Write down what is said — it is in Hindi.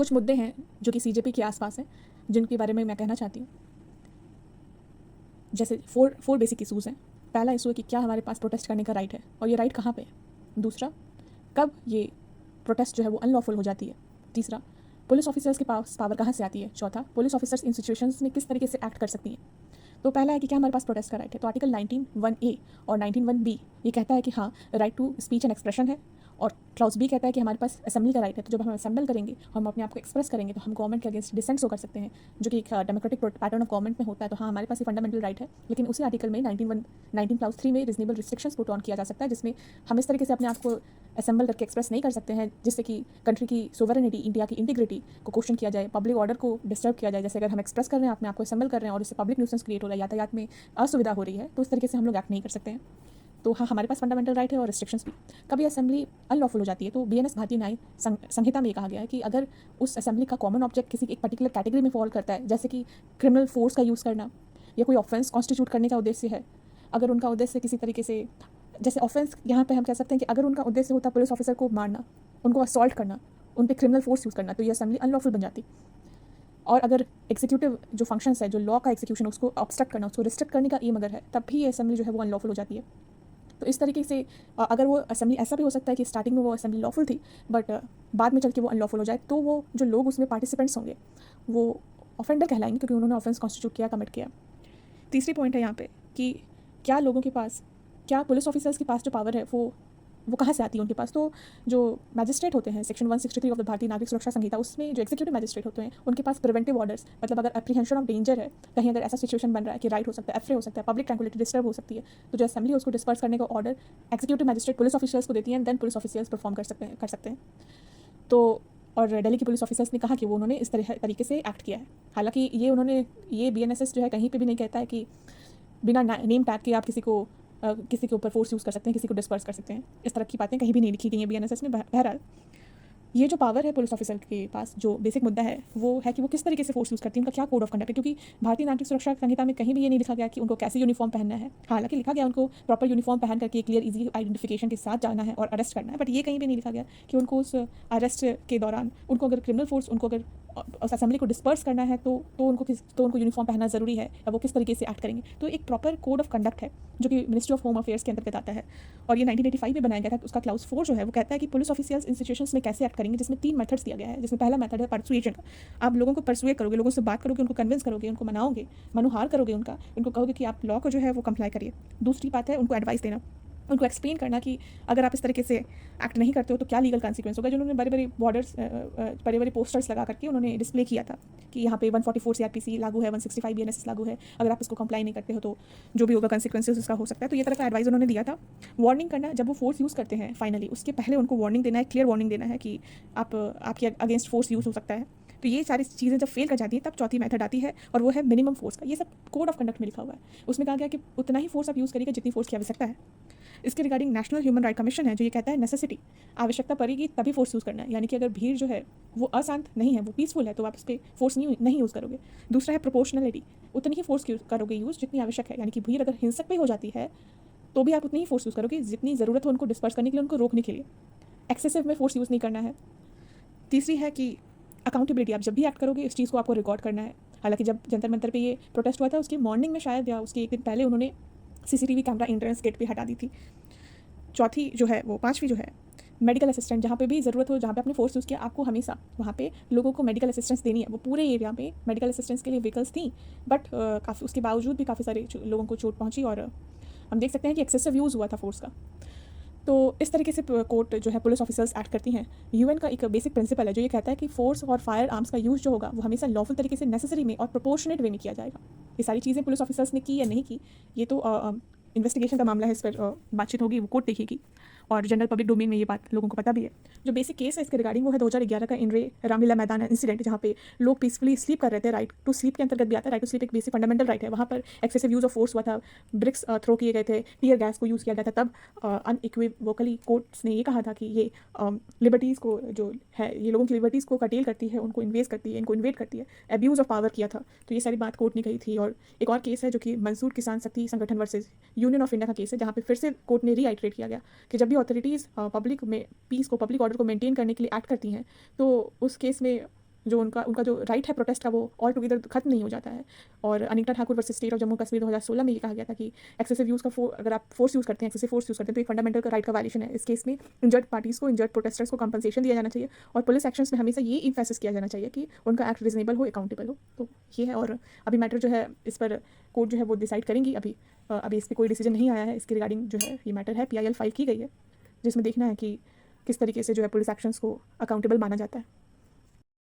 कुछ मुद्दे हैं जो कि सीजेपी के आसपास हैं, जिनके बारे में मैं कहना चाहती हूँ। जैसे फोर बेसिक इशूज़ हैं। पहला इशू है कि क्या हमारे पास प्रोटेस्ट करने का राइट है और ये राइट कहाँ पे है। दूसरा, कब ये प्रोटेस्ट जो है वो अनलॉफुल हो जाती है। तीसरा, पुलिस ऑफिसर्स के पास पावर कहाँ से आती है। चौथा, पुलिस ऑफिसर्स इन सिचुएशंस में किस तरीके से एक्ट कर सकती हैं। तो पहला है कि क्या हमारे पास प्रोटेस्ट का राइट है। तो आर्टिकल 19(1)(a) और 19(1)(b) ये कहता है कि हाँ, right to speech and expression है। और क्लॉज बी कहता है कि हमारे पास असेंबली का राइट है। तो जब हम असेंबल करेंगे, हम अपने आप को एक्सप्रेस करेंगे, तो हम गवर्नमेंट के अगेंस्ट डिसेंट्स कर सकते हैं, जो कि एक डेमोक्रेटिक पैटर्न ऑफ गवर्नमेंट में होता है। तो हाँ, हमारे पास ये फंडामेंटल राइट है। लेकिन उसी आर्टिकल में 19(3) में रीजनेबल रिस्ट्रिक्शंस पुट ऑन किया जा सकता है, जिसमें हम इस तरीके से अपने आप को असेंबल करके एक्सप्रेस नहीं कर सकते हैं जिससे कि कंट्री की सोवरेनिटी, इंडिया की इंटीग्रिटी को क्वेश्चन किया जाए, पब्लिक ऑर्डर को डिस्टर्ब किया जाए। जैसे अगर हम एक्सप्रेस कर रहे हैं, अपने आप को असेंबल कर रहे हैं और इससे पब्लिक न्यूसेंस क्रिएट हो रहा है, यातायात में असुविधा हो रही है, तो इस तरीके से हम लोग एक्ट नहीं कर सकते हैं। तो हाँ, हमारे पास फंडामेंटल राइट है और रिस्ट्रिक्शंस भी। कभी असेंबली अनलॉफुल हो जाती है तो बीएनएस भारतीय न्याय संहिता में ये कहा गया है कि अगर उस असेंबली का कॉमन ऑब्जेक्ट किसी एक पर्टिकुलर कैटेगरी में फॉल करता है, जैसे कि क्रिमिनल फोर्स का यूज़ करना या कोई ऑफेंस कॉन्स्टिट्यूट करने का उद्देश्य है, अगर उनका उद्देश्य किसी तरीके से, जैसे ऑफेंस यहाँ पे हम कह सकते हैं कि अगर उनका उद्देश्य होता पुलिस ऑफिसर को मारना, उनको असॉल्ट करना, उन पर क्रिमिनल फोर्स यूज़ करना, तो ये असेंबली अनलॉफुल बन जाती। और अगर एग्जीक्यूटिव जो फंक्शंस है, जो लॉ का एग्जीक्यूशन, उसको ऑब्स्ट्रक्ट करना, उसको रिस्ट्रिक्ट करने का एम अगर है, तब भी ये असेंबली जो है वो अनलॉफुल हो जाती है। तो इस तरीके से अगर वो असेंबली, ऐसा भी हो सकता है कि स्टार्टिंग में वो असेंबली लॉफुल थी, बट बाद में चल के वो अनलॉफुल हो जाए, तो वो जो लोग उसमें पार्टिसिपेंट्स होंगे वो ऑफेंडर कहलाएंगे, क्योंकि उन्होंने ऑफेंस कॉन्स्टिट्यूट किया, कमिट किया। तीसरी पॉइंट है यहाँ पे कि क्या लोगों के पास, क्या पुलिस ऑफिसर्स के पास जो पावर है वो कहाँ से आती है उनके पास। तो जो मैजिस्ट्रेट होते हैं, सेक्शन 163 ऑफ द भारतीय नागरिक सुरक्षा संहिता, उसमें जो एग्जीक्यूटिव मैजिस्ट्रेट होते हैं, उनके पास प्रिवेंटिव ऑर्डर्स, मतलब अगर एप्रीहेंशन ऑफ डेंजर है, कहीं अगर ऐसा सिचुएशन बन रहा है कि राइट हो सकता है, एफ्रे हो सकता है, पब्लिक ट्रैंक्विलिटी डिस्टर्ब हो सकती है, तो जो असेंबली है उसको डिस्पर्स करने का order executive magistrate police officers को देती है, and then police officers perform कर सकते हैं। तो और दिल्ली के पुलिस ऑफिसर्स ने कहा कि वो उन्होंने इस तरीके से एक्ट किया है। हालांकि ये बीएनएसएस जो है कहीं पे भी नहीं कहता है कि बिना नेम टैग के आप किसी के ऊपर फोर्स यूज़ कर सकते हैं, किसी को डिस्पर्स कर सकते हैं। इस तरह की बातें कहीं भी नहीं लिखी गई हैं बीएनएसएस में। बहरहाल, ये जो पावर है पुलिस ऑफिसर के पास, जो बेसिक मुद्दा है वो है कि वो किस तरीके से फोर्स यूज़ करती है, उनका क्या कोड ऑफ कंडक्ट है। क्योंकि भारतीय नागरिक सुरक्षा संहिता में कहीं भी ये नहीं लिखा गया कि उनको कैसे यूनिफॉर्म पहनना है। हालांकि लिखा गया उनको प्रॉपर यूनिफॉर्म पहन करके क्लियर इजी आइडेंटिफिकेशन के साथ जाना है और अरेस्ट करना है, बट ये कहीं भी नहीं लिखा गया कि उनको उस अरेस्ट के दौरान उनको अगर क्रिमिनल फोर्स, उनको अगर उस असेंबली को डिस्पर्स करना है तो उनको यूनिफॉर्म पहनना ज़रूरी है, या वो किस तरीके से एक्ट करेंगे। तो एक प्रॉपर कोड ऑफ कंडक्ट है जो कि मिनिस्ट्री ऑफ होम अफेयर्स के अंतर्गत आता है, और ये 1985 में बनाया गया था। उसका क्लाउज 4 जो है वो कहता है कि पुलिस ऑफिसर्स इन सिचुएशंस में कैसे एक्ट करेंगे, जिसमें 3 मेथड्स दिया गया है। जिसमें पहला मेथड है परसुएशन का। आप लोगों को परसुएट करोगे, लोगों से बात करोगे, उनको कन्विंस करोगे, उनको मनाओगे, मनोहार करोगे उनको कहोगे कि आप लॉ को जो है वो कंप्लाई करिए। दूसरी बात है उनको एडवाइस देना, उनको एक्सप्लेन करना कि अगर आप इस तरीके से एक्ट नहीं करते हो तो क्या लीगल कॉन्सिक्वेंस होगा। जो उन्होंने बड़े बड़े पोस्टर्स लगा करके उन्होंने डिस्प्ले किया था कि यहाँ पे 144 सीआरपीसी लागू है, 165 बीएनएसएस लागू है, अगर आप इसको कंप्लाई नहीं करते हो तो जो भी होगा कॉन्सिक्वेंसेस उसका हो सकता है। तो ये तरह का एडवाइस उन्होंने दिया था। वार्निंग करना, जब वो फोर्स यूज़ करते हैं फाइनली, उसके पहले उनको वार्निंग देना है, क्लियर वार्निंग देना है कि आपके अगेंस्ट फोर्स यूज़ हो सकता है। तो ये सारी चीज़ें जब फेल कर जाती हैं तब चौथी मेथड आती है, और वो है मिनिमम फोर्स का। ये सब कोड ऑफ कंडक्ट में लिखा हुआ है। उसमें कहा गया कि उतना ही फोर्स आप यूज़ करिएगा जितनी फोर्स की आवश्यकता है। इसके regarding national human right commission है जो ये कहता है नेसेसिटी, आवश्यकता पड़ेगी तभी फोर्स यूज़ करना है। यानी कि अगर भीड़ जो है वो अशांत नहीं है, वो पीसफुल है, तो आप इस पर फोर्स नहीं यूज़ करोगे। दूसरा है प्रोपोर्शनलिटी, उतनी ही फोर्स करोगे यूज़ जितनी आवश्यक है। यानी कि भीड़ अगर हिंसक भी हो जाती है तो भी आप उतनी ही फोर्स यूज़ करोगे जितनी ज़रूरत हो उनको डिस्पर्स करने के लिए, उनको रोकने के लिए। एक्सेसिव में फोर्स यूज़ नहीं करना है। तीसरी है कि अकाउंटेबिलिटी, आप जब भी एक्ट करोगे इस चीज़ को आपको रिकॉर्ड करना है। हालांकि जब जंतर मंतर पे ये प्रोटेस्ट हुआ था उसकी मॉर्निंग में शायद या उसके एक दिन पहले उन्होंने सीसीटीवी कैमरा एंट्रेंस गेट पे हटा दी थी। चौथी जो है वो, पांचवी जो है मेडिकल असिस्टेंट, जहाँ पे भी ज़रूरत हो, जहाँ पे आपने फोर्स यूज़ किया, आपको हमेशा वहाँ पे लोगों को मेडिकल असिस्टेंस देनी है। वो पूरे एरिया में मेडिकल असिस्टेंस के लिए व्हीकल्स थी, बट काफ़ी उसके बावजूद भी काफ़ी सारे लोगों को चोट पहुँची, और हम देख सकते हैं कि एक्सेसिव यूज़ हुआ था फोर्स का। तो इस तरीके से कोर्ट जो है पुलिस ऑफिसर्स एक्ट करती हैं। यूएन का एक बेसिक प्रिंसिपल है जो ये कहता है कि फोर्स और फायर आर्म्स का यूज़ जो होगा वो हमेशा लॉफुल तरीके से, नेसेसरी में और प्रोपोर्शनेट वे में किया जाएगा। ये सारी चीज़ें पुलिस ऑफिसर्स ने की या नहीं की, ये तो इन्वेस्टिगेशन का मामला है, इस पर बातचीत होगी, वो कोर्ट देखेगी, और जनरल पब्लिक डोमेन में ये बात लोगों को पता भी है। जो बेसिक केस है इसके रिगार्डिंग वो है 2011 का इंद्रे रामलीला मैदान इंसिडेंट, जहाँ पे लोग पीसफुली स्लीप कर रहे थे। राइट टू स्लीप के अंतर्गत भी आता है। राइट टू स्लीप एक बेसिक फंडामेंटल राइट है। वहाँ पर एक्सेसिव यूज़ ऑफ फोर्स हुआ था, ब्रिक्स थ्रो किए गए थे, टीयर गैस को यूज़ किया गया था। तब अनइक्विवोकली कोर्ट्स ने ये कहा था कि ये लिबर्टीज़ को जो है, ये लोगों की लिबर्टीज़ को कटेल करती है, उनको इन्वेस्ट करती है, इनको इन्वेट करती है, एब्यूज़ ऑफ पावर किया था। तो ये सारी बात कोर्ट ने कही थी। और एक और केस है जो कि मंसूर किसान शक्ति संगठन वर्सेज यूनियन ऑफ इंडिया का केस है, जहाँ पे फिर से कोर्ट ने रीआइटरेट किया गया कि जब भी ऑथोरिटीज़ पब्लिक में पीस को, पब्लिक ऑर्डर को मेंटेन करने के लिए एक्ट करती हैं, तो उस केस में जो उनका जो राइट है प्रोटेस्ट का वो ऑल टुगेदर खत्म नहीं हो जाता है। और Anita Thakur versus state of Jammu Kashmir 2016 में ये कहा गया था कि एक्सेसिव यूज़ का अगर आप फोर्स यूज़ करते हैं, एक्सेसिव फोर्स यूज़ करते हैं तो एक फंडामेंटल का राइट का वायलेशन है। इस केस में इंजर्ड पार्टीज़ को, इंजर्ड प्रोटेस्टर्स को कंपनसेशन दिया जाना चाहिए और पुलिस एक्शंस में हमेशा ये इम्फेसिस किया जाना चाहिए कि उनका एक्ट रिजनेबल हो, अकाउंटेबल हो। तो ये है। और अभी मैटर जो है इस पर कोर्ट जो है वो डिसाइड करेंगी। अभी इस पर कोई डिसीजन नहीं आया है। इसके रिगार्डिंग जो है ये मैटर है, PIL फाइल की गई है, जिसमें देखना है कि किस तरीके से जो है पुलिस एक्शंस को अकाउंटेबल माना जाता है।